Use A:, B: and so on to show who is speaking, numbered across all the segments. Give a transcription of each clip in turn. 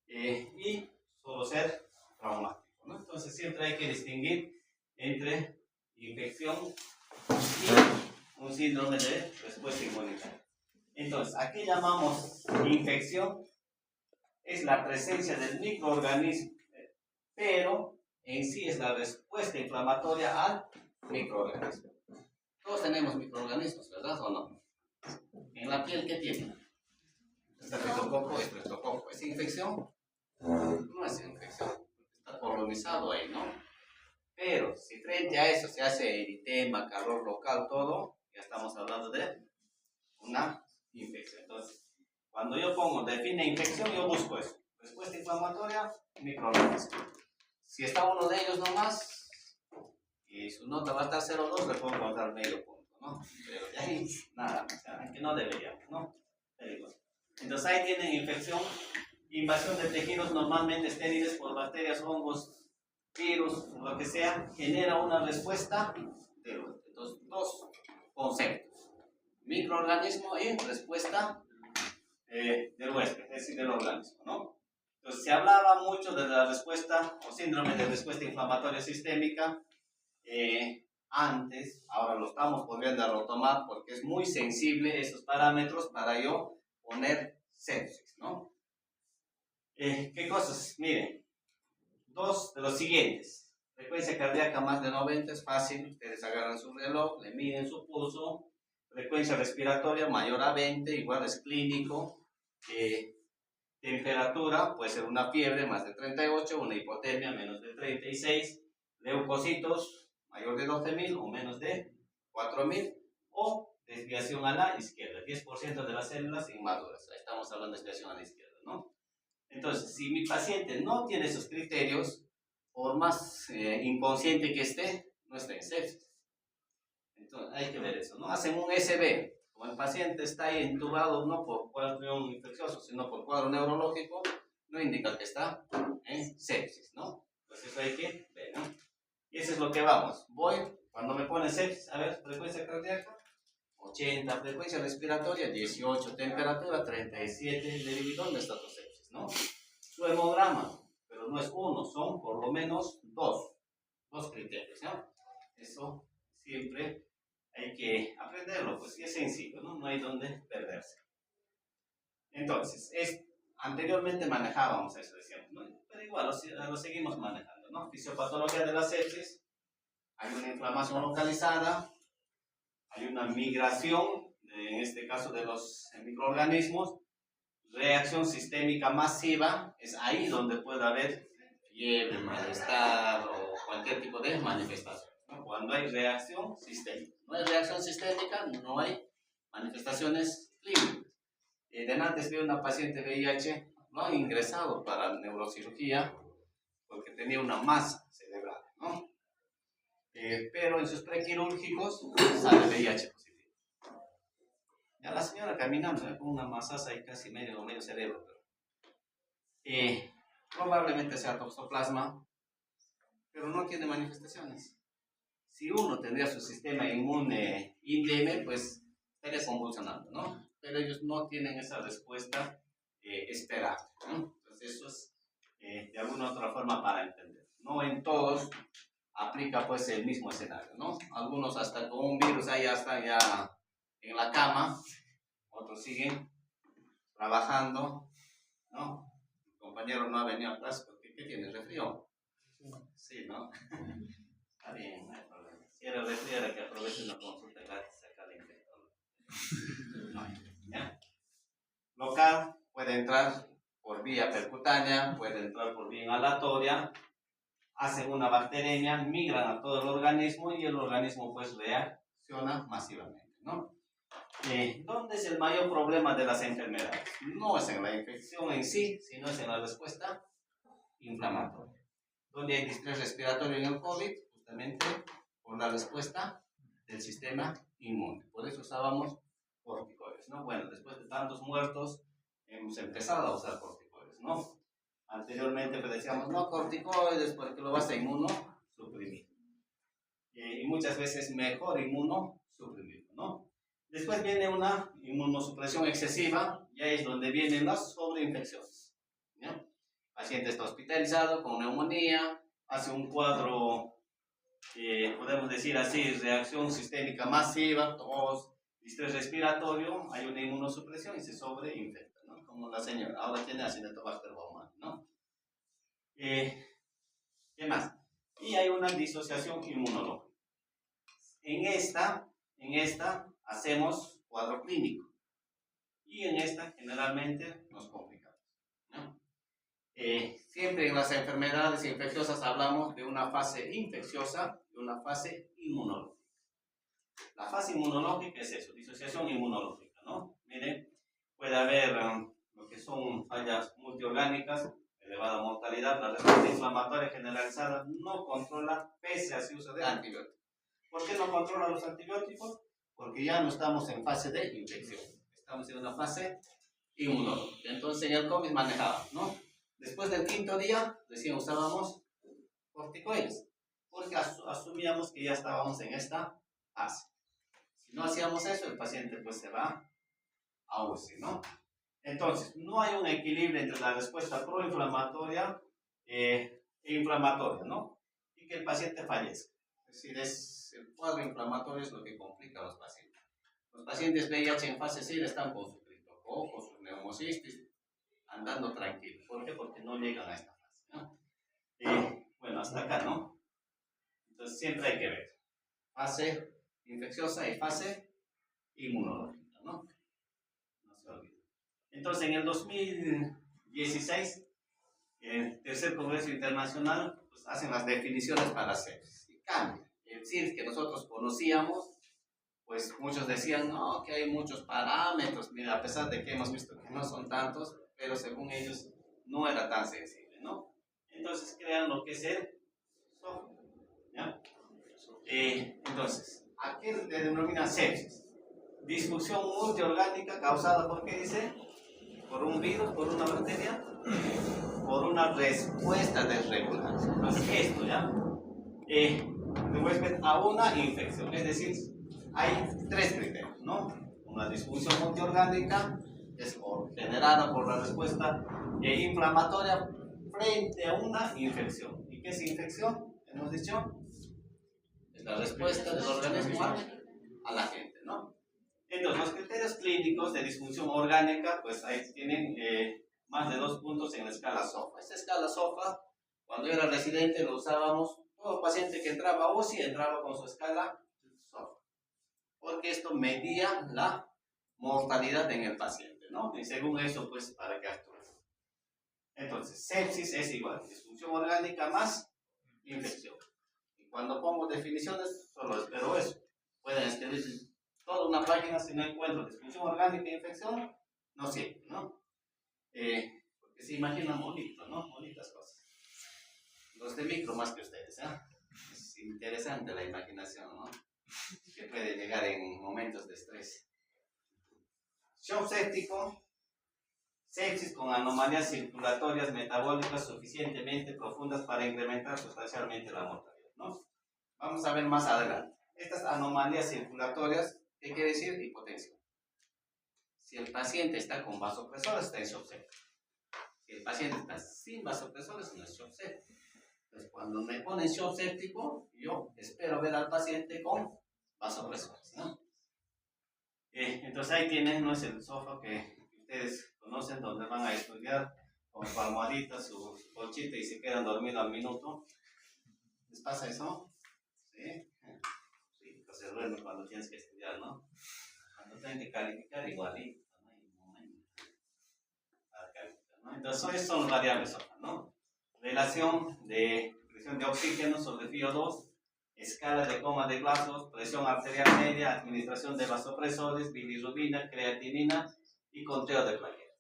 A: y solo ser traumático, ¿no? Entonces siempre hay que distinguir entre infección y un síndrome de respuesta inmunitaria. Entonces, ¿a qué llamamos infección? Es la presencia del microorganismo, pero en sí es la respuesta inflamatoria al microorganismo. Todos tenemos microorganismos, ¿verdad o no? En la piel, ¿qué tiene? Estreptococo, estreptococo. ¿Es infección? No es infección, está colonizado ahí, ¿no? Pero si frente a eso se hace eritema, calor local, todo, ya estamos hablando de una infección. Entonces, cuando yo pongo define infección, yo busco eso. Respuesta inflamatoria, microorganismo. Si está uno de ellos nomás, y su nota va a estar 0,2, le puedo encontrar medio punto, ¿no? Pero de ahí, nada, o sea, que no deberíamos, ¿no? Entonces ahí tienen infección, invasión de tejidos normalmente estériles por bacterias, hongos, virus, lo que sea, genera una respuesta de huésped. Entonces, dos conceptos: microorganismo y respuesta del huésped, es decir, del organismo, ¿no? Entonces, se hablaba mucho de la respuesta o síndrome de respuesta inflamatoria sistémica antes, ahora lo estamos volviendo a retomar porque es muy sensible esos parámetros para yo poner sepsis, ¿no? ¿Qué cosas? Miren, dos de los siguientes. Frecuencia cardíaca más de 90 es fácil, ustedes agarran su reloj, le miden su pulso. Frecuencia respiratoria mayor a 20, igual es clínico. Temperatura, puede ser una fiebre más de 38, una hipotermia menos de 36, leucocitos mayor de 12.000 o menos de 4.000, o desviación a la izquierda, 10% de las células inmaduras. Ahí estamos hablando de desviación a la izquierda, ¿no? Entonces, si mi paciente no tiene esos criterios, por más inconsciente que esté, no está en sepsis. Entonces, hay que ver eso, ¿no? Hacen un SB. Como el paciente está ahí entubado no por cuadro infeccioso, sino por cuadro neurológico, no indica que está en sepsis, ¿no? Entonces, eso hay que ver, ¿no? Y eso es lo que vamos. Voy, cuando me pone sepsis, a ver, frecuencia cardíaca, 80, frecuencia respiratoria, 18, temperatura, 37, le digo, ¿dónde está tu sepsis, no? Su hemograma, pero no es uno, son por lo menos dos criterios, ¿no? Eso siempre hay que aprenderlo, pues sí es sencillo, ¿no? No hay donde perderse. Entonces, anteriormente manejábamos eso, decíamos, ¿no? Pero igual lo seguimos manejando, ¿no? Fisiopatología de la sepsis, hay una inflamación localizada, hay una migración, en este caso de los microorganismos, reacción sistémica masiva, es ahí donde puede haber fiebre, malestar o cualquier tipo de manifestación, ¿no? Cuando hay reacción sistémica. No hay reacción sistémica, no hay manifestaciones clínicas. Antes vi una paciente VIH, no han ingresado para neurocirugía porque tenía una masa cerebral, ¿no? Pero en sus prequirúrgicos sale VIH positivo. Ya la señora caminando con una masa ahí casi medio cerebro. Probablemente sea toxoplasma, pero no tiene manifestaciones. Si uno tendría su sistema inmune indemne, pues estaría convulsionando, ¿no? Pero ellos no tienen esa respuesta esperada, ¿no? Entonces eso es de alguna otra forma para entender. No en todos aplica pues el mismo escenario, ¿no? Algunos hasta con un virus ahí ya están ya en la cama, otros siguen trabajando, ¿no? El compañero no ha venido a clase porque ¿qué tiene? ¿Resfrío? Sí, ¿no? Está bien, no hay problema. Si era resfrío, era que aproveche una consulta gratis acá de infectólogo. ¿Ya? Local puede entrar por vía percutánea, puede entrar por vía inhalatoria, hacen una bacteremia, migran a todo el organismo y el organismo pues reacciona masivamente, ¿no? ¿Dónde es el mayor problema de las enfermedades? No es en la infección en sí, sino es en la respuesta inflamatoria. Donde hay distrés respiratorio en el COVID, justamente por la respuesta del sistema inmune. Por eso usábamos corticoides, ¿no? Bueno, después de tantos muertos, hemos empezado a usar corticoides, ¿no? Anteriormente pues decíamos, no corticoides porque lo vas a inmunosuprimir. Y muchas veces mejor inmunosuprimirlo, ¿no? Después viene una inmunosupresión excesiva, y ahí es donde vienen las sobreinfecciones, ¿no? paciente está hospitalizado con neumonía, hace un cuadro, podemos decir así, reacción sistémica masiva, tos, distrés respiratorio, hay una inmunosupresión y se sobreinfecta, ¿no? Como la señora, ahora tiene Acinetobacter baumannii, ¿no? ¿Qué más? Y hay una disociación inmunológica. En esta hacemos cuadro clínico y en esta generalmente nos complicamos, ¿no? Siempre en las enfermedades infecciosas hablamos de una fase infecciosa y una fase inmunológica. La fase inmunológica es eso, disociación inmunológica, ¿no? Miren, puede haber lo que son fallas multiorgánicas, elevada mortalidad, la respuesta inflamatoria generalizada no controla pese a su uso de antibióticos. ¿Por qué no controla los antibióticos? Porque ya no estamos en fase de infección, estamos en una fase inmunológica. Entonces en el COVID manejaba, ¿no? Después del quinto día, recién usábamos corticoides, porque asumíamos que ya estábamos en esta fase. Si no hacíamos eso, el paciente pues se va a UCI, ¿no? Entonces, no hay un equilibrio entre la respuesta proinflamatoria e inflamatoria, ¿no? Y que el paciente fallezca. Es decir, el cuadro inflamatorio es lo que complica a los pacientes. Los pacientes VIH en fase SID están con su criptococo, su neumocistis, andando tranquilos. ¿Por qué? Porque no llegan a esta fase, ¿no? Bueno, hasta acá, ¿no? Entonces, siempre hay que ver fase infecciosa y fase inmunológica, ¿no? No se olvide. Entonces, en el 2016, el tercer Congreso Internacional pues, hacen las definiciones para sepsis y cambia. El SIDS que nosotros conocíamos, pues muchos decían, no, que hay muchos parámetros, mira, a pesar de que hemos visto que no son tantos, pero según ellos no era tan sensible, ¿no? Entonces crean lo que es el SOFA, ¿ya? Entonces, ¿a qué se denomina sepsis? Disfunción multiorgánica causada por qué dice, por un virus, por una bacteria, por una respuesta desregulada. Entonces, esto ya respuesta a una infección, es decir, hay tres criterios, ¿no? Una disfunción multiorgánica es generada por la respuesta inflamatoria frente a una infección. ¿Y qué es infección? Hemos dicho, es la respuesta del organismo a la gente, ¿no? Entonces, los criterios clínicos de disfunción orgánica, pues ahí tienen más de 2 puntos en la escala SOFA. Esta escala SOFA, cuando yo era residente, lo usábamos, todo paciente que entraba a UCI entraba con su escala SOFA, porque esto medía la mortalidad en el paciente, ¿no? Y según eso, pues, para que actúe. Entonces, sepsis es igual, disfunción orgánica más infección. Y cuando pongo definiciones, solo espero eso. Pueden escribir toda una página, si no encuentro disfunción orgánica e infección, no sirve, ¿no? Porque se imaginan bonito, ¿no? Bonitas cosas. Los de micro más que ustedes, ¿eh? Es interesante la imaginación, ¿no? Que puede llegar en momentos de estrés. Shock séptico, sepsis con anomalías circulatorias metabólicas suficientemente profundas para incrementar sustancialmente la mortalidad, ¿no? Vamos a ver más adelante. Estas anomalías circulatorias, ¿qué quiere decir? Hipotensión. Si el paciente está con vasopresores, está en shock séptico. Si el paciente está sin vasopresores, no es shock séptico. Entonces, cuando me ponen shock séptico, yo espero ver al paciente con vasopresores, ¿no? Entonces ahí tienen, no es el sofá que ustedes conocen, donde van a estudiar con su almohadita, su colchita y se quedan dormidos al minuto. ¿Les pasa eso? Sí. Sí, pues se duerme cuando tienes que estudiar, ¿no? Cuando tienen que calificar, igualito, ¿no? Hay un momento para calificar, ¿no? Entonces, esos son los variables sofá, ¿no? Relación de presión de oxígeno sobre FiO2, escala de coma de Glasgow, presión arterial media, administración de vasopresores, bilirrubina, creatinina y conteo de plaquetas.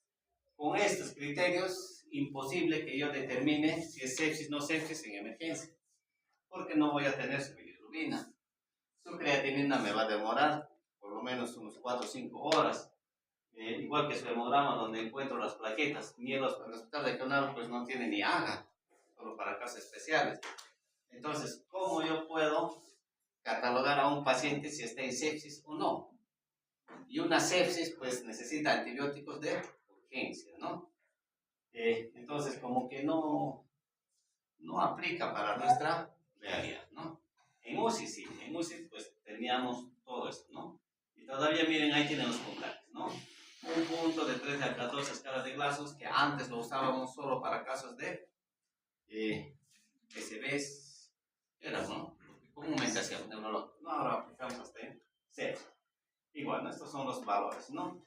A: Con estos criterios, imposible que yo determine si es sepsis o no sepsis en emergencia, porque no voy a tener su bilirrubina. Su creatinina me va a demorar por lo menos unos 4 o 5 horas. Igual que su hemograma, donde encuentro las plaquetas. Ni el hospital regional pues no tiene ni AGA, solo para casos especiales. Entonces, ¿cómo yo puedo catalogar a un paciente si está en sepsis o no? Y una sepsis, pues, necesita antibióticos de urgencia, ¿no? Entonces, como que no aplica para nuestra realidad, ¿no? En UCI sí, en UCI pues teníamos todo esto, ¿no? Y todavía miren, ahí tienen los puntajes, ¿no? Un punto de 13 a 14 escalas de Glasgow, que antes lo usábamos solo para casos de SBs, era, ¿no? Comúnmente hacíamos neurológico, ¿no? Ahora aplicamos hasta en 0. Igual, ¿no? Estos son los valores, ¿no?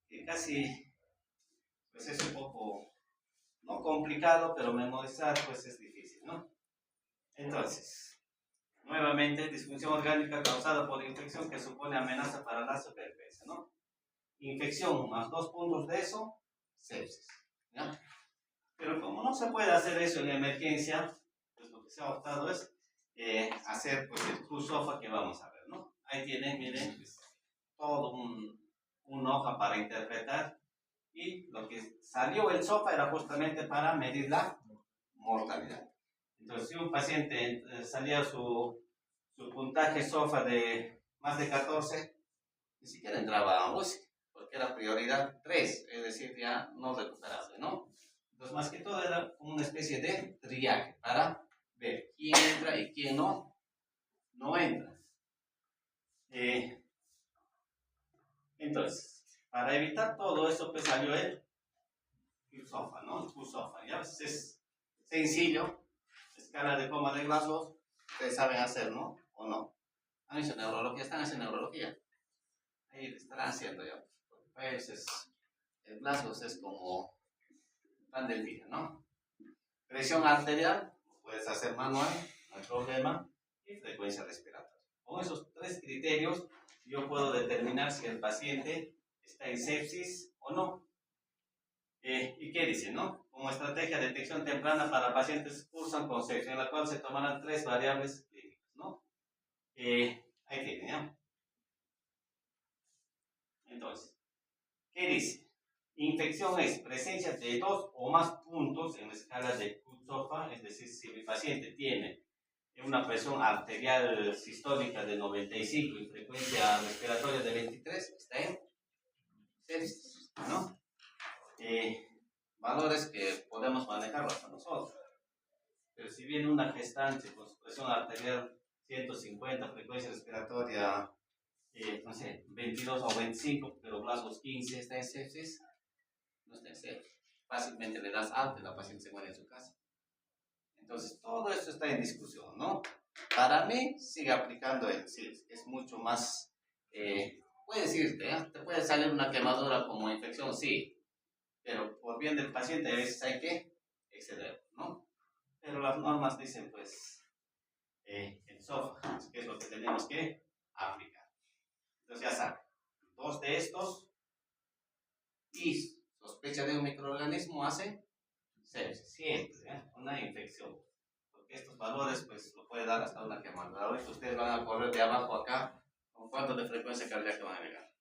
A: Que casi, pues es un poco, no complicado, pero memorizar pues es difícil, ¿no? Entonces, nuevamente, disfunción orgánica causada por infección que supone amenaza para la supervivencia, ¿no? Infección más 2 puntos de eso, sepsis, ¿ya? Pero como no se puede hacer eso en emergencia, pues lo que se ha optado es hacer pues el QSOFA que vamos a ver, ¿no? Ahí tienen, miren, pues, todo un hoja para interpretar y lo que salió el SOFA era justamente para medir la mortalidad. Entonces, si un paciente salía su puntaje SOFA de más de 14, ni siquiera entraba a UCI, porque era prioridad 3, es decir, ya no recuperable, ¿no? Entonces, más que todo era una especie de triaje para ver quién entra y quién no entra. Entonces, para evitar todo eso, pues salió el QSOFA, ¿no? El QSOFA, ya es sencillo, escala de coma de Glasgow, ustedes saben hacer, ¿no? ¿O no? Han hecho neurología, están haciendo neurología. Ahí le estarán haciendo ya. Pues el Glasgow es como pan del día, ¿no? Presión arterial, puedes hacer manual, no hay problema, y frecuencia respiratoria. Con esos 3 criterios, yo puedo determinar si el paciente está en sepsis o no. ¿Y qué dice, no? Como estrategia de detección temprana para pacientes cursan con sepsis, en la cual se tomarán 3 variables clínicas, ¿no? Ahí tienen, ¿ya? Entonces, ¿qué dice? Infección es presencia de 2 o más puntos en la escala de QSOFA, es decir, si mi paciente tiene una presión arterial sistólica de 95 y frecuencia respiratoria de 23, está en sepsis, ¿no? Valores que podemos manejar hasta nosotros. Pero si viene una gestante con su presión arterial 150, frecuencia respiratoria, no sé, 22 o 25, pero Glasgow 15, está en sepsis, no está en sepsis. Fácilmente le das alta y la paciente se muere en su casa. Entonces, todo esto está en discusión, ¿no? Para mí, sigue aplicando el SILS, que es mucho más, puedes irte, ¿eh? Te puede salir una quemadura como infección, sí, pero por bien del paciente a veces hay que exceder, ¿no? Pero las normas dicen, pues, el SOFA, que es lo que tenemos que aplicar. Entonces, ya saben, 2 de estos y sospecha de un microorganismo hace sepsis, siempre, una infección. Porque estos valores, pues, lo puede dar hasta una quemadura. Ahorita ustedes van a correr de abajo acá, ¿con cuánto de frecuencia cardíaca van a llegar?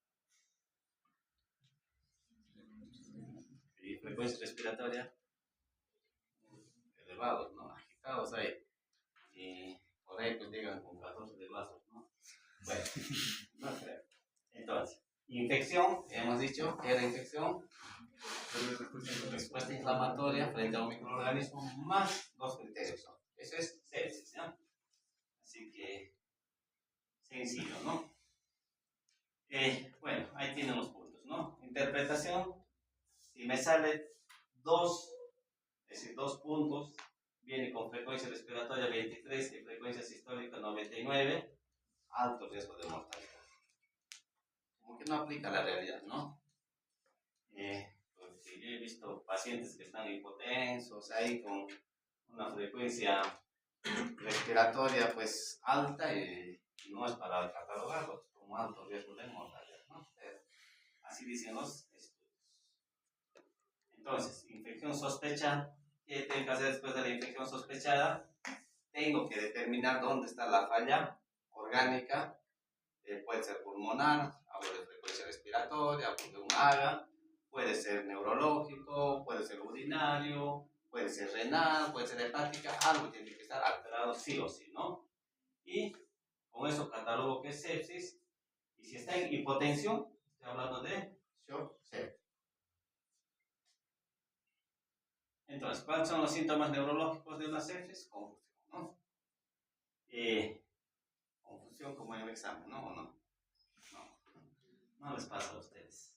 A: Y frecuencia respiratoria, elevados, ¿no? Agitados ahí. Y por ahí, pues, llegan con 14 de vasos, ¿no? Bueno, no creo. Entonces, infección, hemos dicho que era infección, respuesta inflamatoria frente a un microorganismo, más 2 criterios. Eso es sepsis, ¿no? Así que, sencillo, ¿no? Bueno, ahí tienen los puntos, ¿no? Interpretación, si me sale 2, es decir, 2 puntos, viene con frecuencia respiratoria 23 y frecuencia sistólica 99, alto riesgo de mortalidad. Como que no aplica la realidad, ¿no? Porque yo he visto pacientes que están hipotensos, ahí con una frecuencia respiratoria pues alta y no es para catalogarlos como alto riesgo de mortalidad, ¿no? Pero así dicen los estudios. Entonces, infección sospecha, ¿qué tengo que hacer después de la infección sospechada? Tengo que determinar dónde está la falla orgánica, puede ser pulmonar, hablo de frecuencia respiratoria, hablo de un AGA, puede ser neurológico, puede ser urinario, puede ser renal, puede ser hepática, algo tiene que estar alterado sí o sí, ¿no? Y con eso catalogo que es sepsis, y si está en hipotensión, estoy hablando de shock sepsis. Entonces, ¿cuáles son los síntomas neurológicos de una sepsis? Confusión, ¿no? Confusión como en el examen, ¿no? ¿O no? No les pasa a ustedes.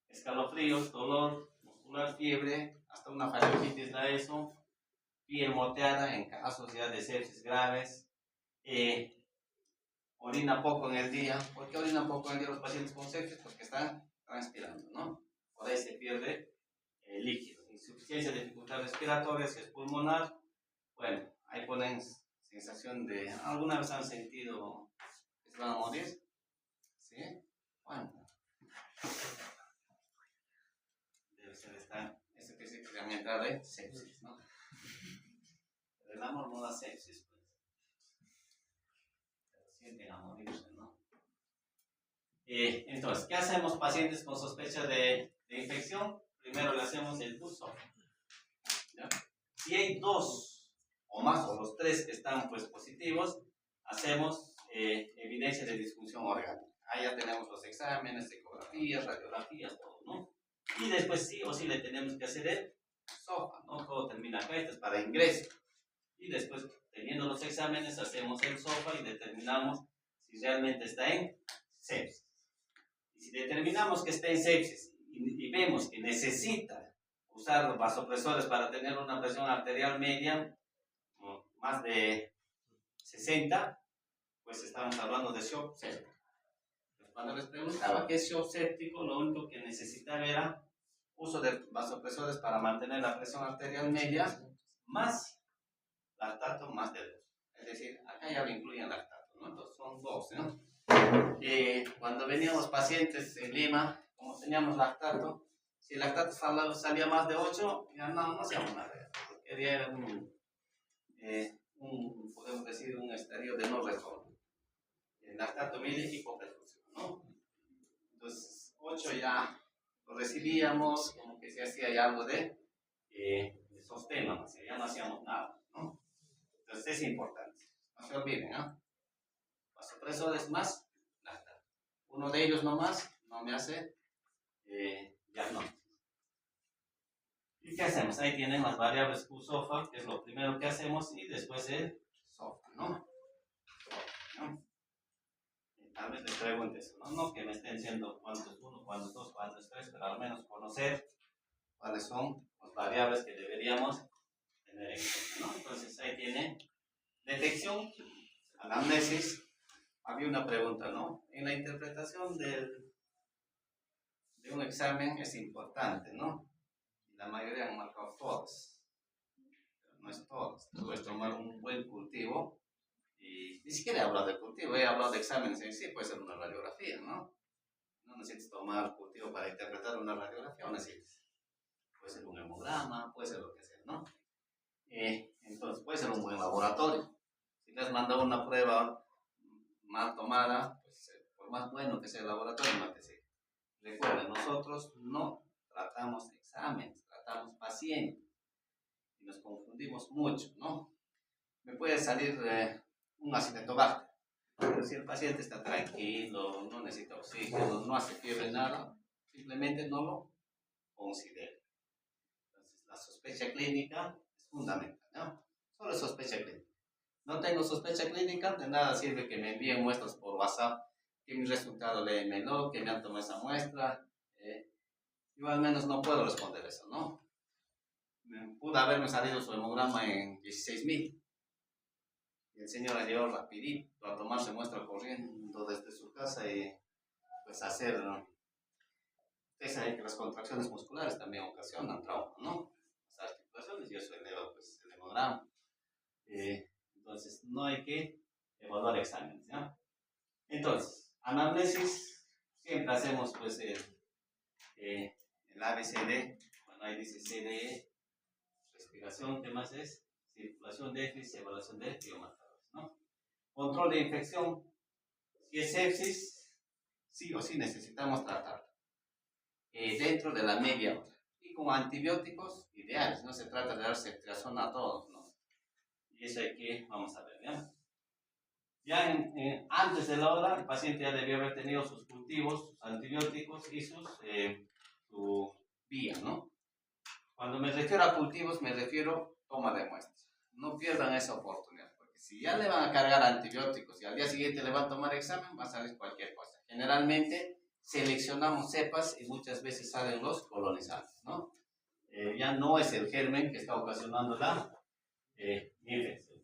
A: Escalofríos, dolor muscular, fiebre, hasta una faringitis da eso, piel moteada en casos ya de sepsis graves, orina poco en el día. ¿Por qué orina poco en el día los pacientes con sepsis? Porque están transpirando, ¿no? Por ahí se pierde líquido. Insuficiencia, dificultad respiratoria, si es pulmonar, bueno, ahí ponen sensación de, ¿alguna vez han sentido que se van a morir? ¿Sí? Bueno, debe ser eso que se llama entrar de sepsis, ¿no? Pero el amor no da sepsis, pues. Pero sienten a morirse, ¿no? Entonces, ¿qué hacemos pacientes con sospecha de infección? Primero le hacemos el pulso. ¿Ya? Si hay 2 o más, o los 3 que están pues positivos, hacemos evidencia de disfunción orgánica. Ahí ya tenemos los exámenes, ecografías, radiografías, todo, ¿no? Y después sí o sí le tenemos que hacer el SOFA, ¿no? Todo termina acá, esto es para ingreso. Y después, teniendo los exámenes, hacemos el SOFA y determinamos si realmente está en sepsis. Y si determinamos que está en sepsis y vemos que necesita usar vasopresores para tener una presión arterial media, más de 60, pues estamos hablando de shock séptico. Cuando les preguntaba qué es shock séptico, lo único que necesitaba era uso de vasopresores para mantener la presión arterial media, más lactato, más de 2. Es decir, acá ya lo incluyen lactato, ¿no? Entonces son 2, ¿no? Cuando veníamos pacientes en Lima, como teníamos lactato, si el lactato salía más de 8, ya no hacíamos nada. Porque era podemos decir, un estadio de no retorno. El lactato medio y hipoperfusión, ¿no? Entonces, 8 ya lo recibíamos, como que se hacía ya algo de sostén, ¿no? O sea, ya no hacíamos nada, ¿no? Entonces, es importante. No se olviden, ¿no? Vasopresores más lactato. Uno de ellos nomás no me hace diagnóstico. ¿Y qué hacemos? Ahí tienen las variables Q-SOFA, que es lo primero que hacemos, y después el SOFA, ¿no? Tal vez les pregunte eso, ¿no? No que me estén diciendo cuánto es 1, cuánto es 2, cuánto es 3, pero al menos conocer cuáles son las variables que deberíamos tener en cuenta, ¿no? Entonces ahí tiene detección, anamnesis. Había una pregunta, ¿no? En la interpretación de un examen es importante, ¿no? Y la mayoría han marcado todas, pero no es todas. Tú puedes tomar un buen cultivo y ni siquiera he hablado de cultivo, he hablado de exámenes en sí, puede ser una radiografía, ¿no? No necesitas tomar cultivo para interpretar una radiografía, o necesitas. Puede ser un hemograma, puede ser lo que sea, ¿no? Entonces, puede ser un buen laboratorio. Si les mandado una prueba mal tomada, pues por más bueno que sea el laboratorio, no te sirve. Recuerden, nosotros no tratamos exámenes, tratamos pacientes. Y nos confundimos mucho, ¿no? Me puede salir un acetobacter. Pero si el paciente está tranquilo, no necesita oxígeno, no hace fiebre, nada, simplemente no lo considera. Entonces, la sospecha clínica es fundamental, ¿no? Solo sospecha clínica. No tengo sospecha clínica, de nada sirve que me envíen muestras por WhatsApp, que mi resultado léemelo, que me han tomado esa muestra. Yo al menos no puedo responder eso, ¿no? Pudo haberme salido su hemograma en 16.000. Y el señor ha llegado rapidito a tomarse muestra corriendo desde su casa y pues hacer, ¿no? Ustedes saben que las contracciones musculares también ocasionan trauma, ¿no? Las articulaciones y eso eleva pues, el hemograma. Entonces no hay que evaluar exámenes, ¿ya? Entonces, anamnesis, siempre hacemos pues el ABCD, bueno ahí dice CDE, respiración, ¿qué más es? Circulación, déficit, evaluación de biomarcadores, ¿no? Control de infección. Si es sepsis, sí o sí necesitamos tratar dentro de la media hora. Y con antibióticos ideales, no se trata de dar ceftriaxona a todos, ¿no? Y eso hay que, vamos a ver, ¿ya? Ya antes de la hora, el paciente ya debió haber tenido sus cultivos, sus antibióticos y su vía, ¿no? Cuando me refiero a cultivos, me refiero a toma de muestras. No pierdan esa oportunidad, porque si ya le van a cargar antibióticos y al día siguiente le van a tomar examen, va a salir cualquier cosa. Generalmente seleccionamos cepas y muchas veces salen los colonizantes, ¿no? Ya no es el germen que está ocasionando la infección.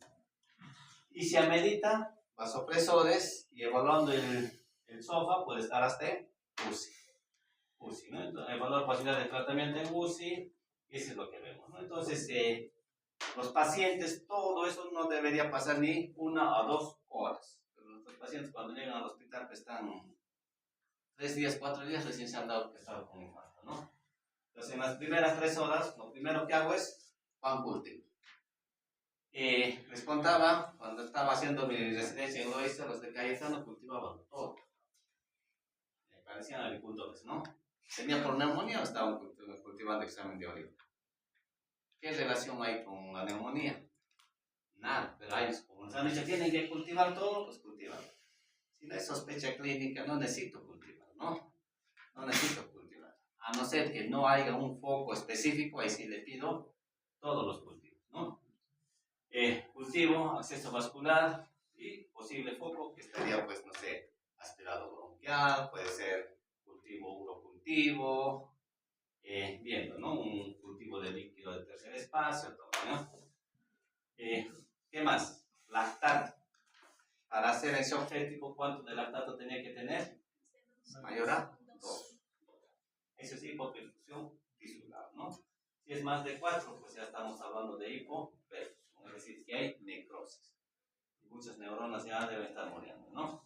A: Y se amerita vasopresores y evaluando el SOFA puede estar hasta en UCI, ¿no? Entonces, evaluar posibilidad de tratamiento en UCI, eso es lo que vemos, ¿no? Entonces, los pacientes, todo eso no debería pasar ni 1 o 2 horas. Pero nuestros pacientes cuando llegan al hospital pues, están 3 días, 4 días, recién se han dado que estaban con infarto, ¿no? Entonces, en las primeras 3 horas, lo primero que hago es pan cultivo. Les contaba, cuando estaba haciendo mi residencia en Loíza, los de Cayetano cultivaban todo. Parecían agricultores, ¿no? Tenían por neumonía o estaban cultivando examen de orina. ¿Qué relación hay con la neumonía? Nada, pero ellos, como nos han dicho, tienen que cultivar todo, pues cultivan. Si no hay sospecha clínica, no necesito cultivar, ¿no? No necesito cultivar. A no ser que no haya un foco específico, ahí sí le pido todos los cultivos, ¿no? Cultivo, acceso vascular y posible foco que estaría, pues, no sé, aspirado bronquial, puede ser cultivo urocultivo, viendo, ¿no? Un cultivo de líquido de tercer espacio, todo, ¿no? ¿Qué más? Lactato. Para hacer el shock séptico, ¿cuánto de lactato tenía que tener? Mayor a 2. Eso es hipoperfusión tisular, ¿no? Si es más de 4, pues ya estamos hablando de hipoperfusión, es decir, que hay necrosis. Muchas neuronas ya deben estar muriendo, ¿no?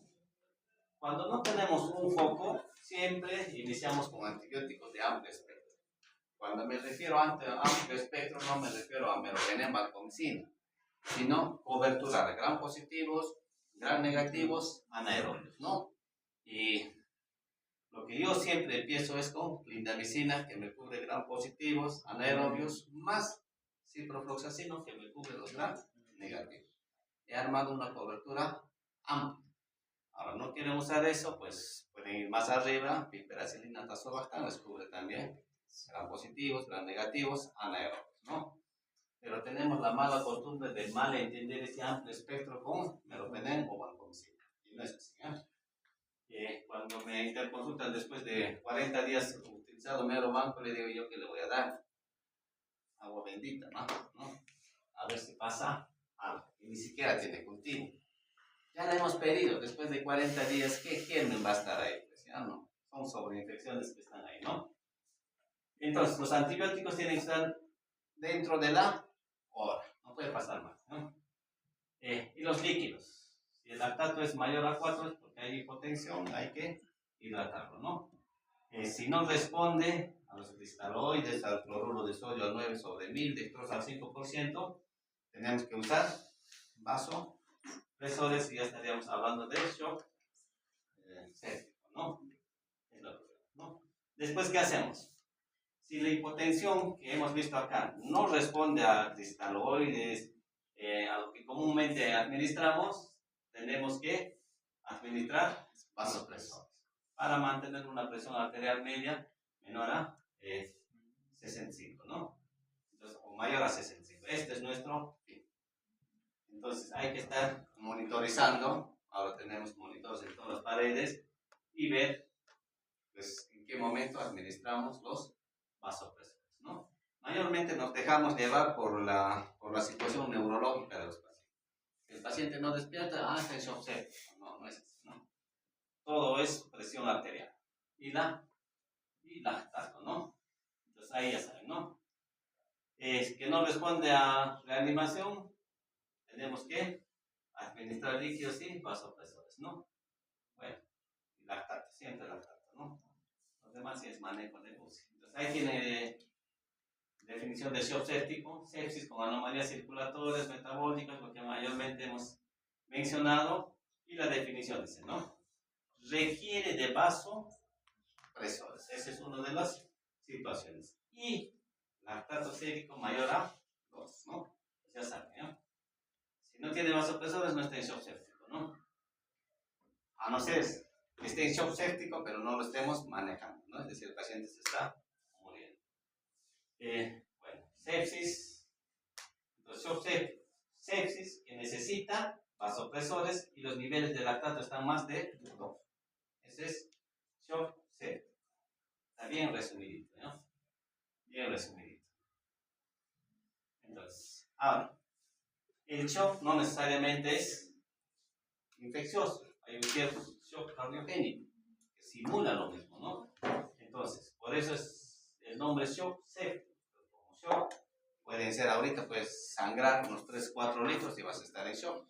A: Cuando no tenemos un foco, siempre iniciamos con antibióticos de amplio espectro. Cuando me refiero a amplio espectro, no me refiero a meropenem, vancomicina, sino cobertura de gram positivos, gram negativos, anaerobios, ¿no? Y lo que yo siempre empiezo es con clindamicina, que me cubre gram positivos, anaerobios, más ciprofloxacino, que me cubre los gram negativos. He armado una cobertura amplia. Ahora, no quieren usar eso, pues pueden ir más arriba, piperacilina, tazobactam, les cubre también gram positivos, gram negativos, anaerobios, ¿no? Pero tenemos la mala costumbre de mal entender ese amplio espectro con meropenem o vancomicina. Y no es así, cuando me interconsultan después de 40 días utilizado merobanco, le digo yo que le voy a dar agua bendita, ¿no? A ver si pasa algo. Y ni siquiera tiene cultivo. Ya le hemos pedido, después de 40 días, ¿qué germen va a estar ahí? Pues ya no, son sobreinfecciones que están ahí, ¿no? Entonces, los antibióticos tienen que estar dentro de la hora, no puede pasar más, ¿no? Y los líquidos, si el lactato es mayor a 4 es porque hay hipotensión, hay que hidratarlo, ¿no? Si no responde a los cristaloides, al cloruro de sodio al 9/1000, dextrosa al 5%, tenemos que usar vasopresores y ya estaríamos hablando de shock séptico, ¿no? Es lo que, ¿no? Después, ¿qué hacemos? Si la hipotensión que hemos visto acá no responde a cristaloides, a lo que comúnmente administramos, tenemos que administrar vasopresores para mantener una presión arterial media menor a 65, ¿no? Entonces, o mayor a 65. Este es nuestro fin. Entonces, hay que estar monitorizando. Ahora tenemos monitores en todas las paredes y ver, pues, en qué momento administramos los vasopresores, ¿no? Mayormente nos dejamos llevar por la situación neurológica de los pacientes. El paciente no despierta, está en shock séptico. No, no es así, ¿no? Todo es presión arterial. Y lactato, ¿no? Entonces ahí ya saben, ¿no? Que no responde a reanimación, tenemos que administrar líquidos y vasopresores, ¿no? Bueno, y lactato, siempre lactato, ¿no? Los demás sí es manejo de UCI. Entonces ahí tiene definición de shock séptico, sepsis con anomalías circulatorias, metabólicas, lo que mayormente hemos mencionado, y la definición dice, ¿no? Requiere de vasopresores. Esa es una de las situaciones. Y lactato sérico mayor a 2, ¿no? Pues ya saben, ¿no? Si no tiene vasopresores, no está en shock séptico, ¿no? A no ser que esté en shock séptico, pero no lo estemos manejando, ¿no? Es decir, el paciente se está muriendo. sepsis, entonces shock séptico, sepsis que necesita vasopresores y los niveles de lactato están más de 2. Ese es shock séptico. Está bien resumidito, ¿no? Bien resumidito. Entonces, ahora, el shock no necesariamente es infeccioso. Hay un cierto shock cardiogénico que simula lo mismo, ¿no? Entonces, por eso es el nombre shock séptico. Como shock, pueden ser ahorita, puedes sangrar unos 3-4 litros y vas a estar en shock.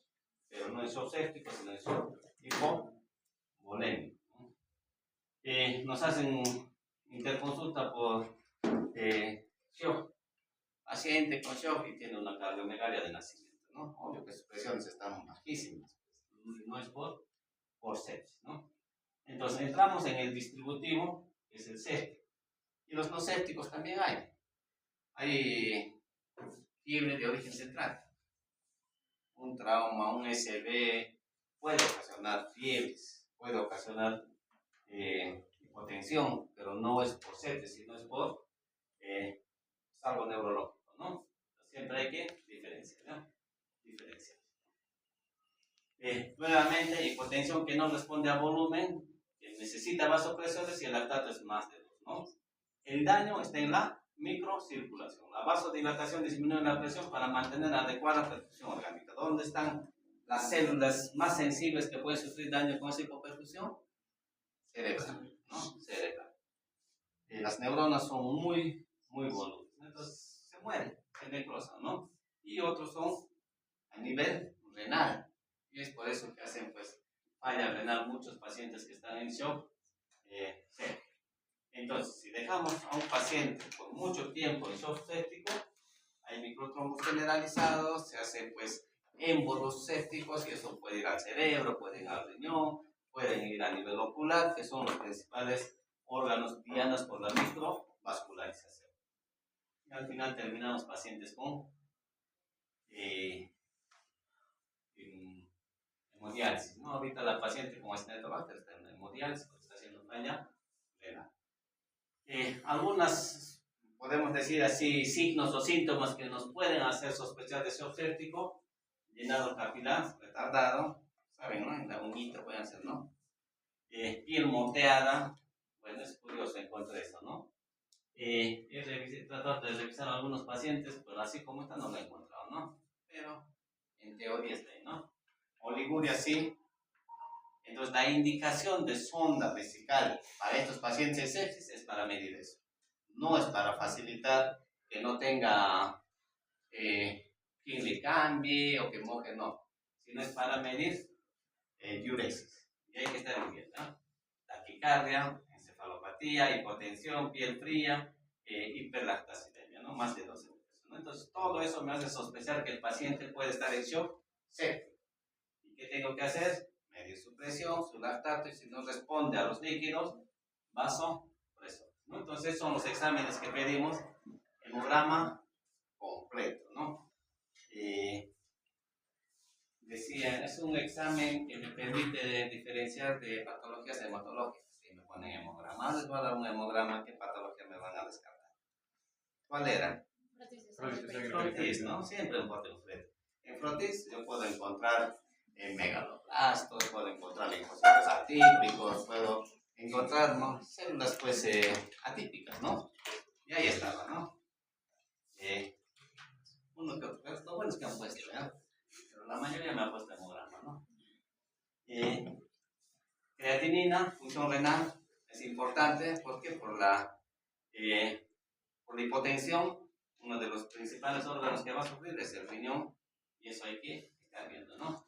A: Pero no es shock séptico, sino es shock hipovolémico, ¿no? Nos hacen interconsulta por shock. Paciente con shock y tiene una cardiomegalia de nacimiento, ¿no? Obvio que sus presiones están bajísimas, pues, no es por sepsis, ¿no? Entonces entramos en el distributivo, que es el séptico. Y los no sépticos también hay. Hay fiebre de origen central. Un trauma, un SB, puede ocasionar fiebres, puede ocasionar hipotensión, pero no es por sepsis, sino es por algo neurológico, ¿no? Siempre hay que diferenciar, ¿no? Diferenciar. Nuevamente, hipotensión que no responde a volumen, que necesita vasopresores y el lactato es más de 2, ¿no? El daño está en la microcirculación. La vasodilatación disminuye la presión para mantener adecuada perfusión orgánica. ¿Dónde están las células más sensibles que pueden sufrir daño con esa hipoperfusión? Cerebral, ¿no? Cerebral. Las neuronas son muy volúmenes, entonces se mueren, se necrosan, ¿no? Y otros son a nivel renal. Y es por eso que hacen pues falla renal muchos pacientes que están en shock. Entonces, si dejamos a un paciente por mucho tiempo en shock séptico, hay microtrombos generalizados, se hacen pues émbolos sépticos y eso puede ir al cerebro, puede ir al riñón, pueden ir a nivel ocular, que son los principales órganos guiados por la microvascularización. Y al final terminamos pacientes con hemodiálisis, ¿no? Ahorita la paciente con Acinetobacter está en hemodiálisis porque está haciendo falla renal. Algunas, podemos decir así, signos o síntomas que nos pueden hacer sospechar de shock séptico: llenado capilar retardado, ¿saben, no? En la uñita pueden ser, ¿no? Piel moteada, bueno, es curioso encontrar eso, ¿no? He tratado de revisar a algunos pacientes, pero así como esta no lo he encontrado, ¿no? Pero en teoría está ahí, ¿no? Oliguria sí. Entonces, la indicación de sonda vesical para estos pacientes de sepsis es para medir eso. No es para facilitar que no tenga quien le cambie o que moje, no. Sino es para medir diuresis. Y hay que estar muy bien, ¿no? Taquicardia, encefalopatía, hipotensión, piel fría, hiperlactacidemia, ¿no? Más de 12 veces, ¿no? Entonces, todo eso me hace sospechar que el paciente puede estar en shock séptico. ¿Y qué tengo que hacer? Medir su presión, su lactato, y si no responde a los líquidos, vasopresor, ¿no? Entonces son los exámenes que pedimos, hemograma completo, ¿no? Decía, es un examen que me permite diferenciar de patologías hematológicas. Si me ponen hemograma, les voy a dar un hemograma, ¿qué patología me van a descartar? ¿Cuál era? Frotis, ¿no? Siempre un pote de en frotis yo puedo encontrar megaloblastos, puedo encontrar linfocitos atípicos, puedo encontrar, ¿no? Células pues atípicas, ¿no? Y ahí estaba, ¿no? Uno que otro, lo bueno es que han puesto, ¿eh? Pero la mayoría me ha puesto hemograma, ¿no? Creatinina, función renal, es importante porque por la hipotensión, uno de los principales órganos que va a sufrir es el riñón, y eso hay que estar viendo, ¿no?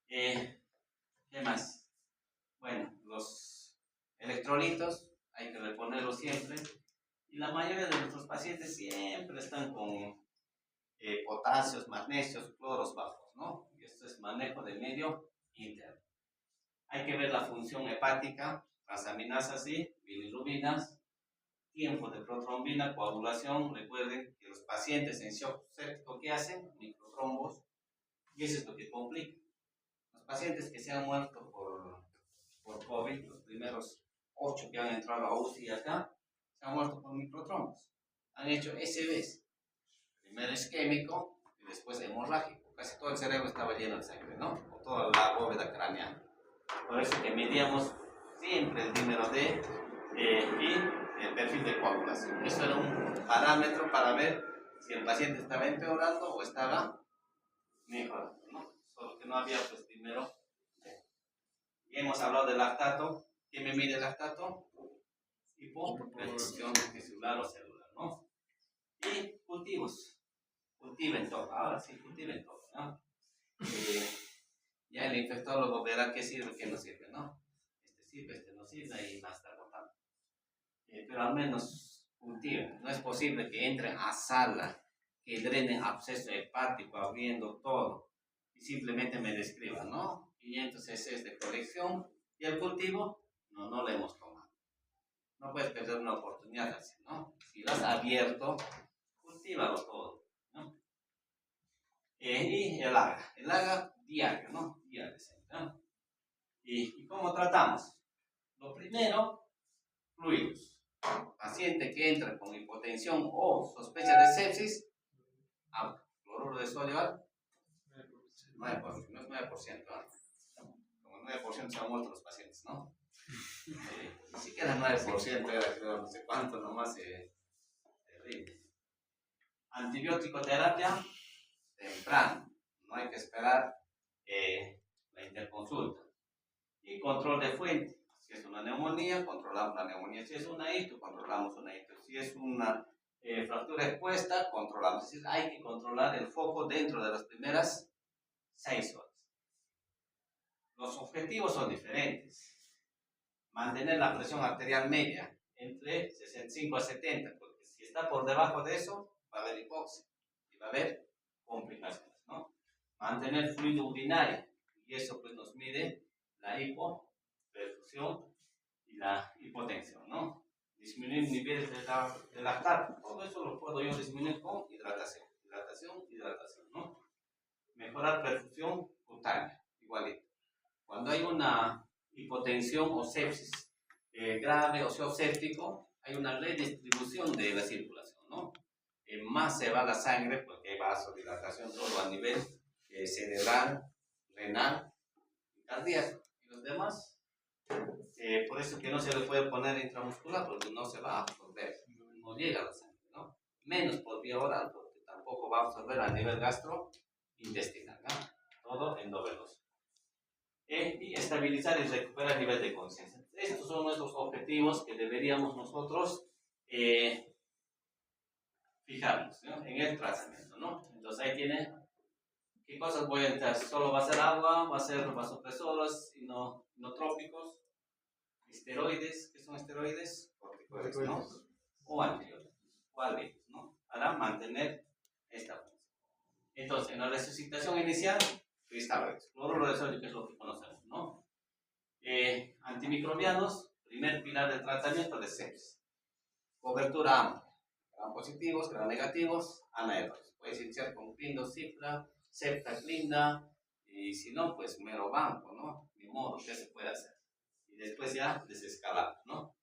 A: ¿Qué más? Bueno, los electrolitos hay que reponerlos siempre, y la mayoría de nuestros pacientes siempre están con potasios, magnesios, cloros bajos, ¿no? Y esto es manejo del medio interno. Hay que ver la función hepática, transaminasas y bilirrubinas, tiempo de protrombina, coagulación. Recuerden que los pacientes en shock séptico, ¿qué hacen? Microtrombos, y eso es lo que complica. Los pacientes que se han muerto por COVID, los primeros 8 que han entrado a UCI acá, se han muerto por microtrombos. Han hecho SBs. Primero isquémico y después hemorrágico. Casi todo el cerebro estaba lleno de sangre, ¿no? O toda la bóveda craneal. Por eso que medíamos siempre el dímero D y el perfil de coagulación. Eso era un parámetro para ver si el paciente estaba empeorando o estaba mejorando, ¿no? Solo que no había, pues, dímero D. Y hemos hablado del lactato. ¿Quién me mide el lactato? Hipoperfusión tisular o celular, ¿no? Y cultivos. Cultiven todo. Ahora sí, cultiven todo, ¿no? Ya el infectólogo verá qué sirve y qué no sirve, ¿no? Este sirve, este no sirve y va a estar botando. Pero al menos cultiven. No es posible que entren a sala, que drenen absceso hepático abriendo todo y simplemente me describan, ¿no? 500 cc de colección y el cultivo, no lo hemos tomado. No puedes perder una oportunidad así, ¿no? Si lo has abierto, cultívalo todo, ¿no? Y el agar diario, ¿no? Diario, ¿no? ¿Y cómo tratamos? Lo primero, fluidos. Paciente que entra con hipotensión o sospecha de sepsis, agua. Cloruro de sodio al 9%, no es 9%, ¿no? Como 9% se han muerto los pacientes, ¿no? Ni siquiera 9% era, creo, no sé cuánto nomás, terrible. Antibiótico terapia temprano, no hay que esperar la interconsulta. Y control de fuente. Si es una neumonía, controlamos la neumonía. Si es una ictus, controlamos una ictus. Si es una fractura expuesta, controlamos. Es decir, hay que controlar el foco dentro de las primeras 6 horas. Los objetivos son diferentes. Mantener la presión arterial media entre 65 a 70, porque si está por debajo de eso, va a haber hipoxia y va a haber complicaciones, ¿no? Mantener fluido urinario, y eso pues nos mide la hipoperfusión y la hipotensión, ¿no? Disminuir niveles de lactato, todo eso lo puedo yo disminuir con hidratación, ¿no? Mejorar perfusión cutánea, igualito. Cuando hay una hipotensión o sepsis grave o shock séptico, hay una redistribución de la circulación, ¿no? Más se va la sangre porque hay vasodilatación todo a nivel cerebral, renal y cardíaco. Y los demás, por eso que no se le puede poner intramuscular porque no se va a absorber, no llega la sangre, ¿no? Menos por vía oral porque tampoco va a absorber a nivel gastrointestinal, ¿no? Todo endovenoso. Y estabilizar y recuperar el nivel de conciencia. Estos son nuestros objetivos que deberíamos nosotros fijarnos, ¿no? En el tratamiento, ¿no? Entonces ahí tiene qué cosas voy a entrar. Solo va a ser agua, va a ser vasopresoras, inotrópicos, esteroides. ¿Qué son esteroides? Corticoides, ¿no? O antibióticos, ¿no? Para mantener esta función. Entonces, en la resucitación inicial, cristalrex, cloruro de sodio, que es lo que conocemos, ¿no? Antimicrobianos, primer pilar del tratamiento de sepsis. Cobertura amplia, gram positivos, gram negativos, anaerobios. Puedes iniciar con Clindo, Cipla, Septa, Clinda, y si no, pues mero banco, ¿no? Ni modo, ¿qué se puede hacer? Y después ya desescalar, ¿no?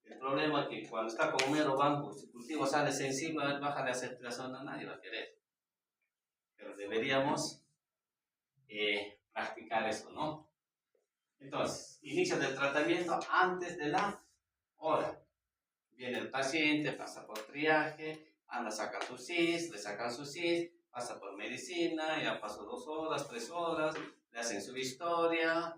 A: El problema es que cuando está con mero banco, si el cultivo sale sensible, baja de acetilazona, nadie va a querer. Pero deberíamos practicar eso, ¿no? Entonces, inicio del tratamiento antes de la hora. Viene el paciente, pasa por triaje, anda a sacar su CIS, le sacan su CIS, pasa por medicina, ya pasó 2 horas, 3 horas, le hacen su historia,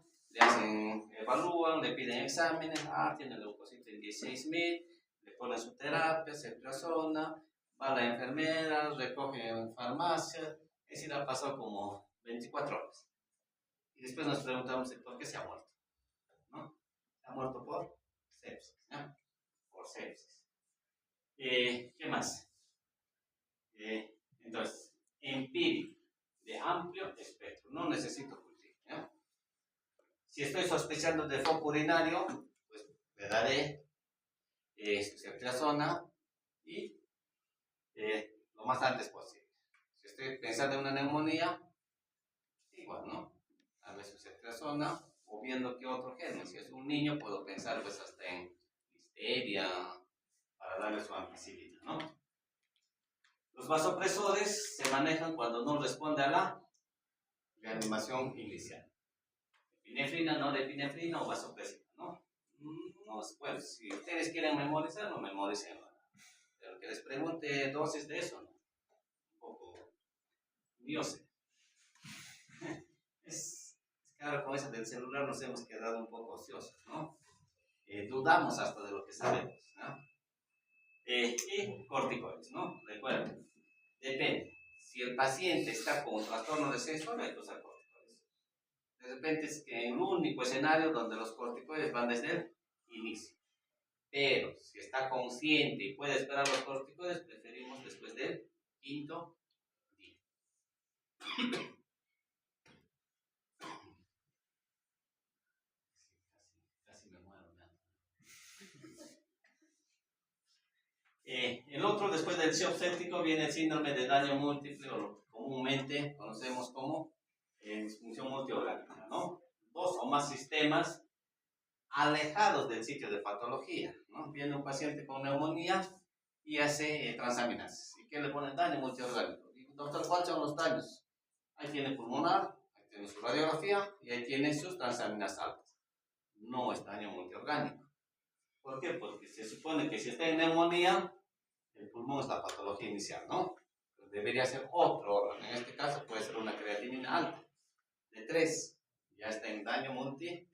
A: evalúan, le piden exámenes, tiene leucocito en 16.000, le ponen su terapia, ceftriaxona, va la enfermera, recoge en farmacia, es decir, ha pasado como 24 horas. Y después nos preguntamos por qué se ha muerto, ¿no? Se ha muerto por sepsis, ¿no? Por sepsis. ¿Qué más? Entonces, empírico, de amplio espectro, no necesito cultivo, ¿no? Si estoy sospechando de foco urinario, pues le daré su ceftriaxona y lo más antes posible. Si estoy pensando en una neumonía, igual, ¿no? A veces su ceftriaxona o viendo qué otro germen. Si es un niño, puedo pensar pues hasta en listeria para darle su ampicilina, ¿no? Los vasopresores se manejan cuando no responde a la reanimación inicial. Epinefrina, norepinefrina o vasopresina, ¿no? No, bueno, si ustedes quieren memorizar, no memoricen. Pero que les pregunte dosis de eso, ¿no? Un poco, yo sé. Es claro, con eso del celular nos hemos quedado un poco ociosos, ¿no? Dudamos hasta de lo que sabemos, ¿no? Y corticoides, ¿no? Recuerden, depende. Si el paciente está con un trastorno de sexo, hay que usar corticoides. De repente es que en un único escenario donde los corticoides van desde el inicio. Pero si está consciente y puede esperar los corticoides, preferimos después del quinto día. Casi me muero. El otro, después del shock séptico, viene el síndrome de daño múltiple, o lo que comúnmente conocemos como disfunción multiorgánica, ¿no? Dos o más sistemas alejados del sitio de patología, ¿no? Viene un paciente con neumonía y hace transaminases. ¿Y qué le pone? Daño multiorgánico. Y, doctor, ¿cuáles son los daños? Ahí tiene pulmonar, ahí tiene su radiografía y ahí tiene sus transaminas altas. No es daño multiorgánico. ¿Por qué? Porque se supone que si está en neumonía, el pulmón es la patología inicial, ¿no? Pues debería ser otro órgano. En este caso puede ser una creatinina alta, de 3. Ya está en daño multiorgánico.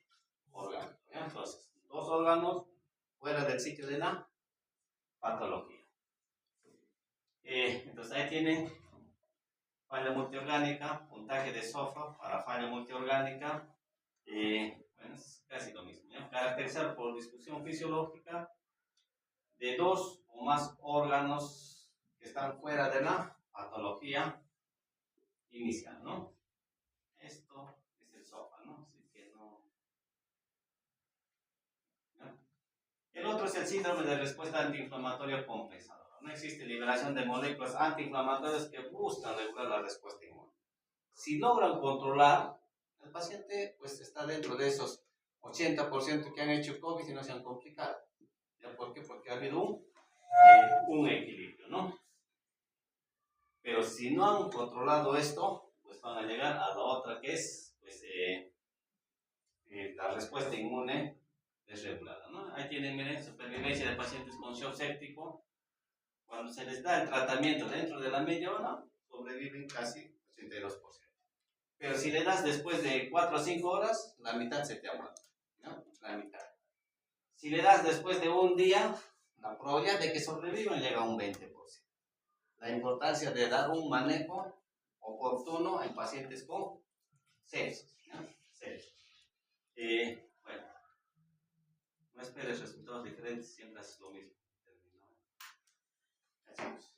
A: ¿Ya? Entonces, dos órganos fuera del sitio de la patología. Entonces ahí tienen falla multiorgánica, puntaje de SOFA para falla multiorgánica. Bueno, es casi lo mismo. ¿Ya? Caracterizar por disfunción fisiológica de dos o más órganos que están fuera de la patología inicial, ¿no? Esto es el SOFA, ¿no? Así que no. ¿No? El otro es el síndrome de respuesta antiinflamatoria compensada. No existe liberación de moléculas antiinflamatorias que buscan regular la respuesta inmune. Si logran controlar, el paciente pues está dentro de esos 80% que han hecho COVID y no se han complicado. ¿Ya? ¿Por qué? Porque ha habido un equilibrio, ¿no? Pero si no han controlado esto, pues van a llegar a la otra que es pues, la respuesta inmune desregulada, ¿no? Ahí tienen, miren, supervivencia de pacientes con shock séptico. Cuando se les da el tratamiento dentro de la media hora, sobreviven casi 82%. Pero si le das después de 4 a 5 horas, la mitad se te ha muerto, ¿no? La mitad. Si le das después de un día, la probabilidad de que sobrevivan llega a un 20%. La importancia de dar un manejo oportuno en pacientes con sepsis, ¿no? Sepsis. Bueno, no esperes resultados diferentes, siempre haces lo mismo. Así es.